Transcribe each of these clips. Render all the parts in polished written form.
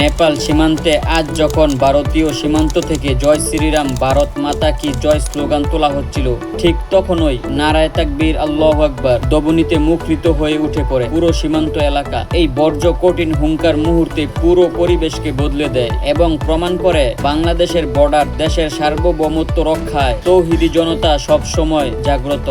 নেপাল সীমান্তে আজ যখন ভারতীয় সীমান্ত থেকে জয় শ্রীরাম ভারত মাতা কি জয় স্লোগান তোলা হচ্ছিল, ঠিক তখনই নারায়ে তাকবীর আল্লাহু আকবার ধ্বনিতে মুখরিত হয়ে উঠে পড়ে পুরো সীমান্ত এলাকা। এই বর্জ্য কঠিন হুঙ্কার মুহূর্তে পুরো পরিবেশকে বদলে দেয় এবং প্রমাণ করে বাংলাদেশের বর্ডার দেশের সার্বভৌমত্ব রক্ষায় তৌহিদি জনতা সব সময় জাগ্রত।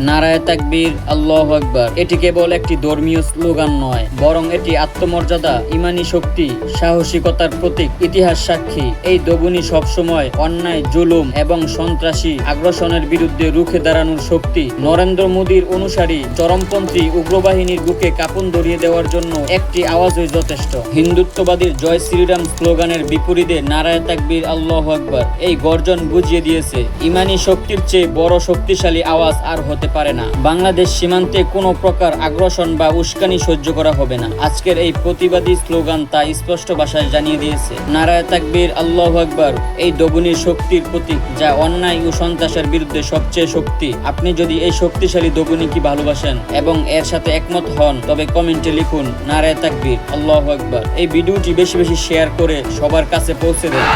নারায়ে তাকবীর আল্লাহু আকবার এটি কেবল একটি ধর্মীয় স্লোগান নয়, বরং এটি আত্মমর্যাদা, ইমানি শক্তি, সাহসিকতার প্রতীক, ইতিহাস সাক্ষী। এই ধ্বনি সবসময় অন্যায়, জুলুম এবং সন্ত্রাসী আগ্রাসনের বিরুদ্ধে রুখে দাঁড়ানোর শক্তি। নরেন্দ্র মোদীর অনুসারী চরমপন্থী উগ্রবাহিনীর বুকে কাঁপন ধরিয়ে দেওয়ার জন্য একটি আওয়াজই যথেষ্ট। হিন্দুত্ববাদীর জয় শ্রীরাম স্লোগানের বিপরীতে নারায়ে তাকবীর আল্লাহু আকবার এই গর্জন বুঝিয়ে দিয়েছে, ইমানি শক্তির চেয়ে বড় শক্তিশালী আওয়াজ আর হতে পারে না। বাংলাদেশ সীমান্তে কোনো প্রকার আগ্রাসন বা উস্কানি সহ্য করা হবে না। আজকের এই প্রতিবাদী স্লোগান তা স্পষ্ট ভাষায় জানিয়ে দিয়েছে। নারায়ে তাকবীর আল্লাহু আকবার এই ধ্বনির শক্তির প্রতীক, যা অন্যায় ও সন্ত্রাসের বিরুদ্ধে সবচেয়ে শক্তি। আপনি যদি এই শক্তিশালী ধ্বনি কি ভালোবাসেন এবং এর সাথে একমত হন, তবে কমেন্টে লিখুন নারায়ে তাকবীর আল্লাহু আকবার। এই ভিডিওটি বেশি বেশি শেয়ার করে সবার কাছে পৌঁছে দেন।